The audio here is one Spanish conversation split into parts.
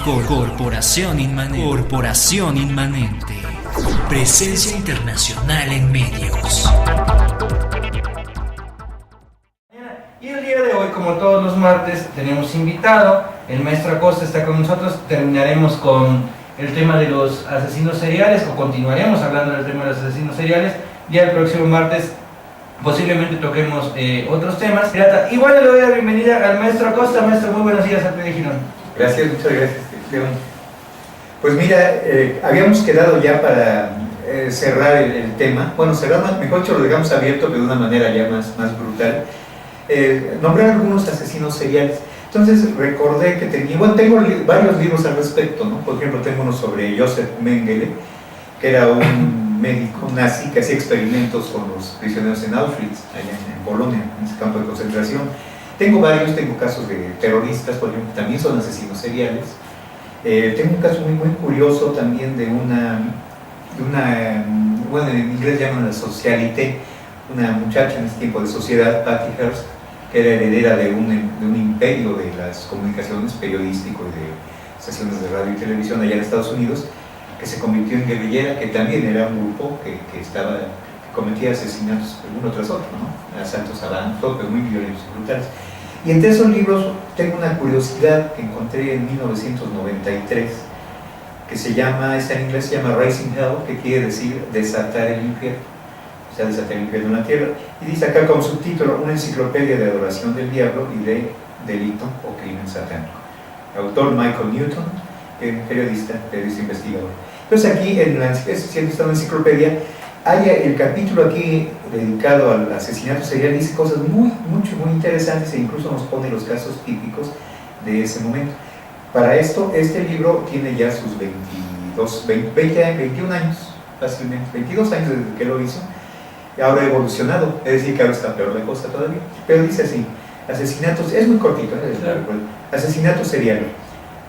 Corporación Inmanente. Presencia internacional en medios. Y el día de hoy, como todos los martes, tenemos invitado. El maestro Acosta está con nosotros. Terminaremos con el tema de los asesinos seriales, o continuaremos hablando del tema de los asesinos seriales. Ya el próximo martes posiblemente toquemos otros temas. Igual le doy la bienvenida al maestro Acosta. Maestro, muy buenos días al pie de Girón. Gracias, muchas gracias, León. Pues mira, habíamos quedado ya para cerrar el tema. Bueno, cerrar, mejor dicho, lo dejamos abierto, pero de una manera ya más brutal. Nombrar algunos asesinos seriales. Entonces recordé que tengo varios libros al respecto, ¿no? Por ejemplo, tengo uno sobre Josef Mengele, que era un médico nazi que hacía experimentos con los prisioneros en Auschwitz, allá en Polonia, en ese campo de concentración. Tengo casos de terroristas, por ejemplo, que también son asesinos seriales. Tengo un caso muy curioso también de bueno, en inglés llaman la socialité, una muchacha en ese tiempo de sociedad, Patty Hearst, que era heredera de un imperio de las comunicaciones, periodístico y de estaciones de radio y televisión allá en Estados Unidos, que se convirtió en guerrillera, que también era un grupo que cometía asesinatos uno tras otro, ¿no? Asaltos a bancos, pero muy violentos y brutales. Y entre esos libros tengo una curiosidad que encontré en 1993, que está en inglés, se llama Raising Hell, que quiere decir desatar el infierno, o sea, desatar el infierno en la tierra. Y dice acá como subtítulo, una enciclopedia de adoración del diablo y de delito o crimen satánico. Autor Michael Newton, periodista investigador. Entonces aquí, siendo esta una enciclopedia, hay el capítulo aquí dedicado al asesinato serial, dice cosas muy interesantes e incluso nos pone los casos típicos de ese momento. Para esto, este libro tiene ya sus 21 años, fácilmente, 22 años desde que lo hizo, y ahora ha evolucionado, es decir, que ahora está peor la cosa todavía, pero dice así, asesinatos, es muy cortito, asesinato serial.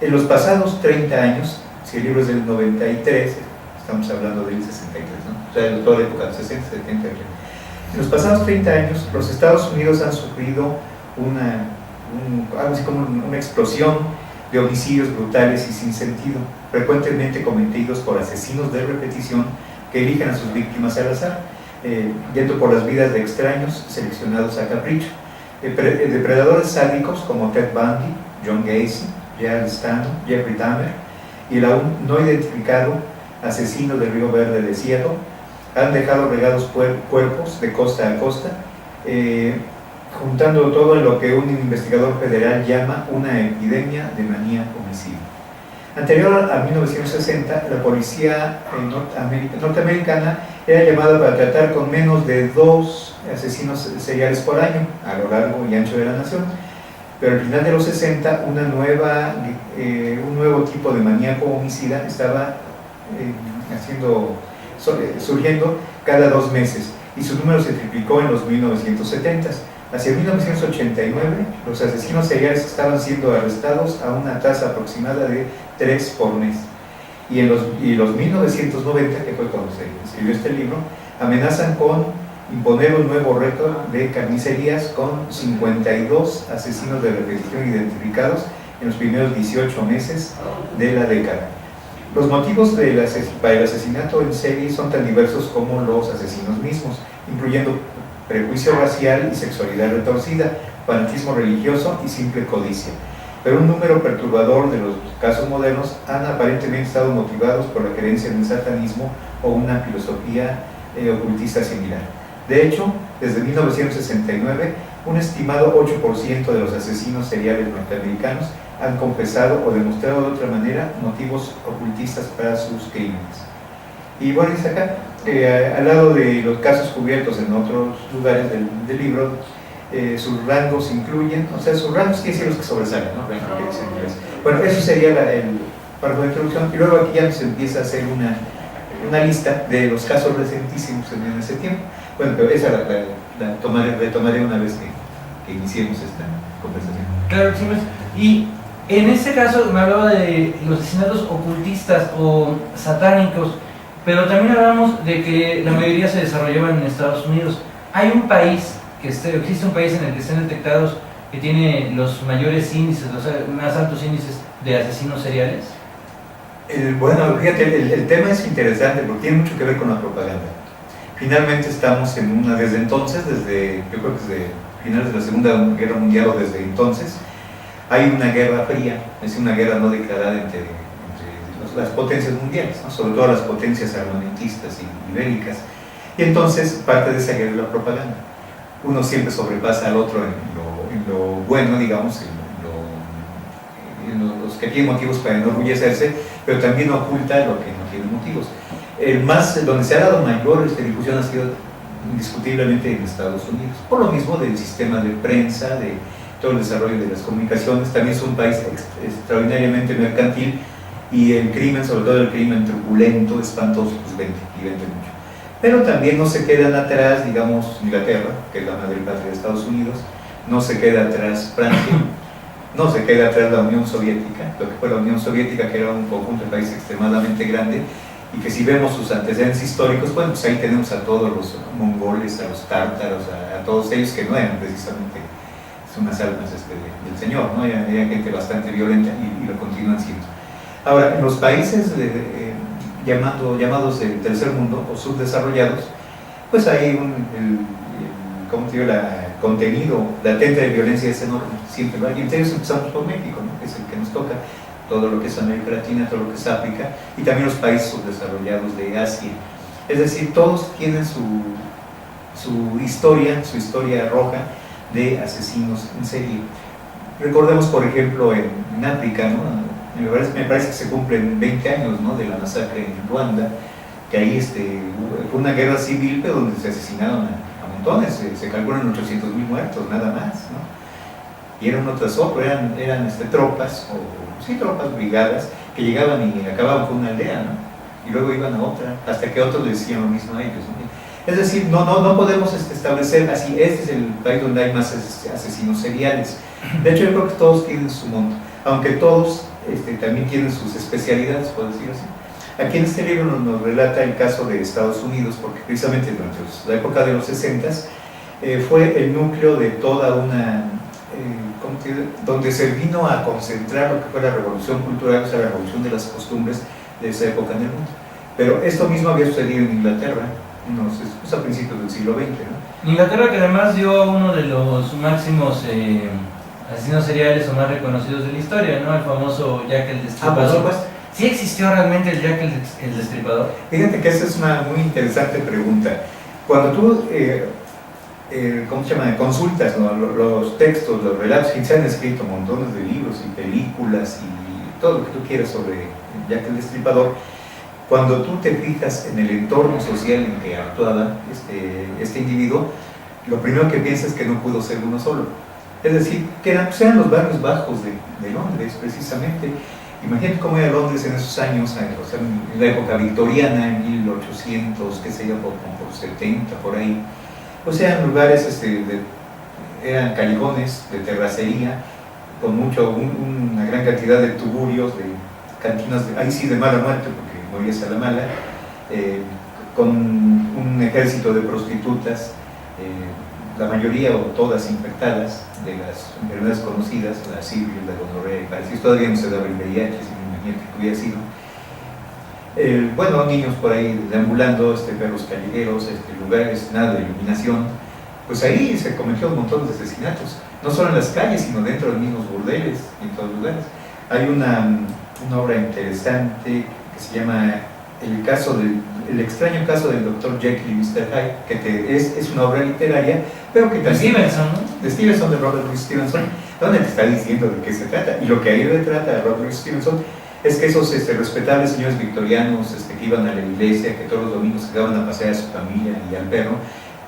En los pasados 30 años, si el libro es del 93, estamos hablando del 63, ¿no? O sea, de toda la época, 60, 70, en los pasados 30 años, los Estados Unidos han sufrido algo así como una explosión de homicidios brutales y sin sentido, frecuentemente cometidos por asesinos de repetición que eligen a sus víctimas al azar, yendo por las vidas de extraños seleccionados a capricho. Depredadores sádicos como Ted Bundy, John Gacy, Gerald Stanton, Jeffrey Dahmer y el aún no identificado asesino del Río Verde de Seattle han dejado regados cuerpos de costa a costa, juntando todo en lo que un investigador federal llama una epidemia de manía homicida. Anterior a 1960, la policía norteamericana era llamada para tratar con menos de 2 asesinos seriales por año a lo largo y ancho de la nación, pero al final de los 60 un nuevo tipo de maníaco homicida estaba surgiendo cada 2 meses y su número se triplicó en los 1970s. Hacia 1989, los asesinos seriales estaban siendo arrestados a una tasa aproximada de 3 por mes. Y en los 1990, que fue cuando se escribió este libro, amenazan con imponer un nuevo récord de carnicerías con 52 asesinos de repetición identificados en los primeros 18 meses de la década. Los motivos para el asesinato en serie son tan diversos como los asesinos mismos, incluyendo prejuicio racial y sexualidad retorcida, fanatismo religioso y simple codicia. Pero un número perturbador de los casos modernos han aparentemente estado motivados por la creencia en el satanismo o una filosofía ocultista similar. De hecho, desde 1969, un estimado 8% de los asesinos seriales norteamericanos han confesado o demostrado de otra manera motivos ocultistas para sus crímenes. Y bueno, dice acá, al lado de los casos cubiertos en otros lugares del libro, sus rangos incluyen, sus rangos quiere decir los que sobresalen, ¿no? Bueno, eso sería el párrafo de introducción, y luego aquí ya se empieza a hacer una lista de los casos recentísimos en ese tiempo. Bueno, pero esa la retomaré una vez que iniciemos esta conversación. Claro, sí, y en este caso me hablaba de los asesinatos ocultistas o satánicos, pero también hablamos de que la mayoría se desarrollaban en Estados Unidos. Hay un país, existe un país en el que están detectados, que tiene los mayores índices, los más altos índices de asesinos seriales? Bueno, fíjate, el tema es interesante porque tiene mucho que ver con la propaganda. Finalmente estamos en una, desde entonces, yo creo que desde finales de la Segunda Guerra Mundial o desde entonces, hay una guerra fría, es una guerra no declarada entre las potencias mundiales, ¿no? Sobre todo las potencias armamentistas y bélicas. Y entonces parte de esa guerra es la propaganda. Uno siempre sobrepasa al otro en lo bueno, digamos, en los que tienen motivos para enorgullecerse, pero también oculta lo que no tiene motivos. Donde se ha dado mayor difusión ha sido indiscutiblemente en Estados Unidos, por lo mismo del sistema de prensa, de todo el desarrollo de las comunicaciones. También es un país extraordinariamente mercantil y el crimen, sobre todo el crimen truculento, espantoso, pues vende mucho. Pero también no se quedan atrás, digamos, Inglaterra, que es la madre patria de Estados Unidos, no se queda atrás Francia, no se queda atrás la Unión Soviética, lo que fue la Unión Soviética, que era un conjunto de países extremadamente grande, y que si vemos sus antecedentes históricos, bueno, pues ahí tenemos a todos los mongoles, a los tártaros, a todos ellos que no eran precisamente unas almas del Señor, ¿no? Era gente bastante violenta y lo continúan siendo. Ahora, en los países llamados del tercer mundo o subdesarrollados, pues ahí ¿cómo te digo? El contenido latente de violencia es enorme, siempre va. Y entonces empezamos por México, ¿no? Que es el que nos toca, todo lo que es América Latina, todo lo que es África, y también los países subdesarrollados de Asia. Es decir, todos tienen su historia roja de asesinos en serie. Recordemos, por ejemplo, en África, ¿no? Me parece que se cumplen 20 años, ¿no? De la masacre en Ruanda, que ahí fue una guerra civil, pero donde se asesinaron a montones, se calculan 800.000 muertos, nada más, ¿no? Y era uno tras otro, eran tropas, tropas, brigadas, que llegaban y acababan con una aldea, ¿no? Y luego iban a otra, hasta que otros le decían lo mismo a ellos, ¿no? Es decir, no podemos establecer así, este es el país donde hay más asesinos seriales. De hecho, yo creo que todos tienen su monto, aunque todos también tienen sus especialidades, por decirlo así. Aquí en este libro nos relata el caso de Estados Unidos, porque precisamente durante la época de los 60s fue el núcleo de toda una, donde se vino a concentrar lo que fue la revolución cultural, o sea, la revolución de las costumbres de esa época en el mundo. Pero esto mismo había sucedido en Inglaterra, a principios del siglo XX, ¿no? Inglaterra, que además dio uno de los máximos asesinos seriales o más reconocidos de la historia, ¿no? El famoso Jack el Destripador. Por supuesto. ¿Sí existió realmente el Jack el Destripador? Fíjate que esa es una muy interesante pregunta. Cuando tú consultas, ¿no? los textos, los relatos, que se han escrito montones de libros y películas y todo lo que tú quieras sobre Jack el Destripador, cuando tú te fijas en el entorno social en que actuaba este individuo, lo primero que piensas es que no pudo ser uno solo. Es decir, que eran los barrios bajos de Londres, precisamente. Imagínate cómo era Londres en esos años, o sea, en la época victoriana, en 1800, qué sé yo, por 70, por ahí. O sea, eran lugares, eran callejones de terracería, con una gran cantidad de tuburios, de cantinas, ahí sí de mala muerte, porque morías a la mala, con un ejército de prostitutas, la mayoría o todas infectadas de las enfermedades conocidas, la sífilis, la gonorrea y parecidos. Todavía no se daba el VIH, si me imagino que hubiera sido. Bueno, niños por ahí deambulando, perros callejeros, lugares, nada de iluminación. Pues ahí se cometió un montón de asesinatos, no solo en las calles, sino dentro de los mismos burdeles y en todos los lugares. Hay una obra interesante que se llama El extraño caso del Dr. Jekyll y Mr. Hyde, que es una obra literaria, pero que también... De Stevenson, de Robert Louis Stevenson, donde te está diciendo de qué se trata. Y lo que ahí retrata a Robert Louis Stevenson es que esos respetables señores victorianos que iban a la iglesia, que todos los domingos se daban a pasear a su familia y al perro,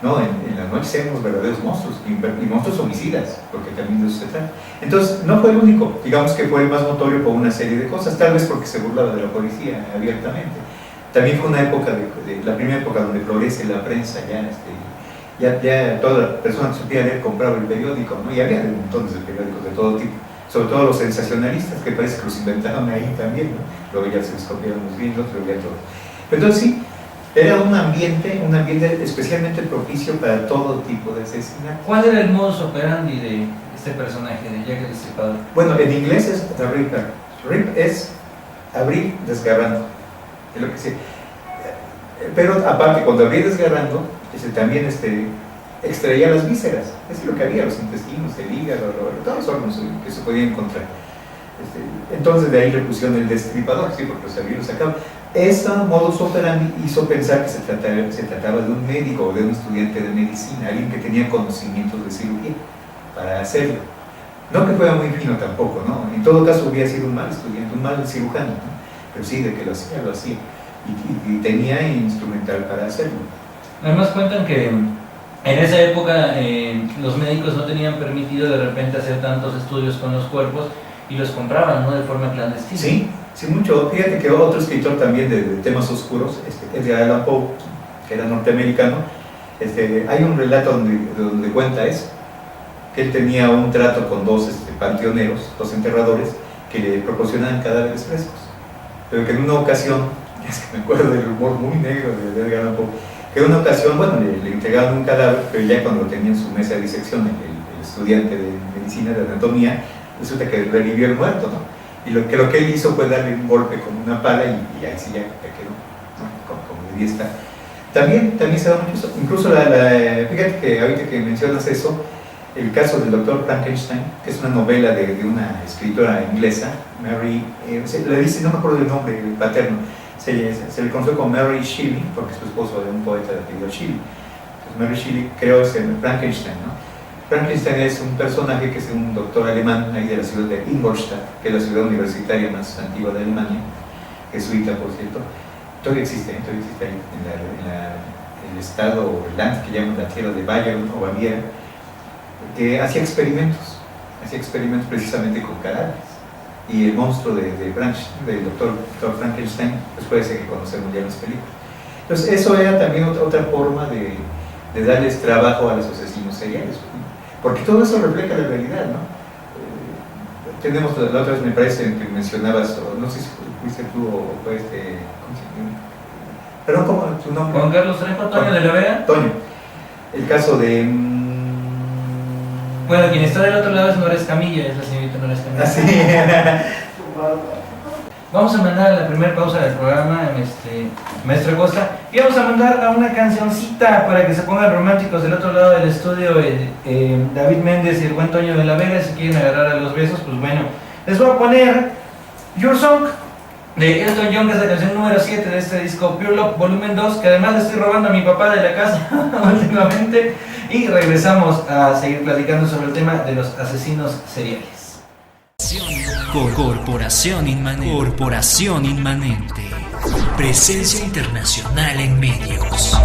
¿no? En las noches eran los verdaderos monstruos, y monstruos homicidas, porque también de eso se trata. Entonces, no fue el único, digamos que fue el más notorio por una serie de cosas, tal vez porque se burlaba de la policía abiertamente. También fue una época, la primera época donde florece la prensa, ya toda la persona que supiera leer compraba el periódico, ¿no? Y había montones de periódicos de todo tipo, sobre todo los sensacionalistas, que parece que los inventaron ahí también, ¿no? Luego ya se les copiaron los gringos, pero ya todo. Pero entonces sí, era un ambiente especialmente propicio para todo tipo de asesinato. ¿Cuál era el modus operandi de este personaje, de Jack el Destripador? Bueno, en inglés es The Ripper, Rip es abrir desgarrando, es lo que sí. Pero aparte, cuando abría desgarrando, también extraía las vísceras, es lo que había, los intestinos, el hígado, todos los órganos que se podían encontrar. Entonces de ahí le pusieron el destripador, sí, porque los abría y los sacaba. Ese modus operandi hizo pensar que se trataba de un médico o de un estudiante de medicina, alguien que tenía conocimientos de cirugía para hacerlo. No que fuera muy fino tampoco, ¿no? En todo caso hubiera sido un mal estudiante, un mal cirujano, ¿no? Pero sí, de que lo hacía. Y tenía instrumental para hacerlo. Además cuentan que en esa época los médicos no tenían permitido de repente hacer tantos estudios con los cuerpos y los compraban, ¿no? De forma clandestina. Sí, mucho. Fíjate que otro escritor también de temas oscuros, Edgar Allan Poe, que era norteamericano, hay un relato donde cuenta eso, que él tenía un trato con dos panteoneros, dos enterradores, que le proporcionaban cadáveres frescos. Pero que en una ocasión, es que me acuerdo del humor muy negro de Edgar Allan Poe, que en una ocasión, bueno, le entregaron un cadáver, pero ya cuando lo tenía en su mesa de disección, el estudiante de medicina, de anatomía, resulta que revivió el muerto, ¿no? Y lo que él hizo fue darle un golpe con una pala y ahí sí ya quedó, ¿no? Como debía estar. También se da mucho, incluso fíjate que ahorita que mencionas eso, el caso del doctor Frankenstein, que es una novela de una escritora inglesa, Mary, le dice, no me acuerdo del nombre paterno, se le conoció como Mary Shelley, porque es su esposo de un poeta de apellido Shelley. Entonces Mary Shelley creó Frankenstein, ¿no? Frankenstein es un personaje que es un doctor alemán ahí de la ciudad de Ingolstadt, que es la ciudad universitaria más antigua de Alemania, jesuita por cierto. Todavía existe ahí en el estado o el land que llaman la tierra de Bayern o Baviera, que hacía experimentos precisamente con cadáveres. Y el monstruo del doctor Frankenstein, pues puede ser que conocemos ya en las películas. Entonces eso era también otra forma de darles trabajo a los asesinos seriales, porque todo eso refleja la realidad, ¿no? Tenemos la otra vez, me parece que mencionabas, o no sé si fuiste tú o fue ¿cómo se llama? Perdón, ¿cómo tu nombre? Juan Carlos Trejo, Toño de la Vega. Toño. El caso de... Bueno, quien está del otro lado es Nora Escamilla, es la señorita Nora Escamilla. Así. Vamos a mandar a la primera pausa del programa, Maestra Costa, y vamos a mandar a una cancioncita para que se pongan románticos del otro lado del estudio, David Méndez y el buen Toño de la Vega. Si quieren agarrar a los besos, pues bueno, les voy a poner Your Song de Elton John, que es la canción número 7 de este disco Pure Love Volumen 2, que además le estoy robando a mi papá de la casa últimamente, y regresamos a seguir platicando sobre el tema de los asesinos seriales. Corporación Inmanente. Presencia internacional en medios.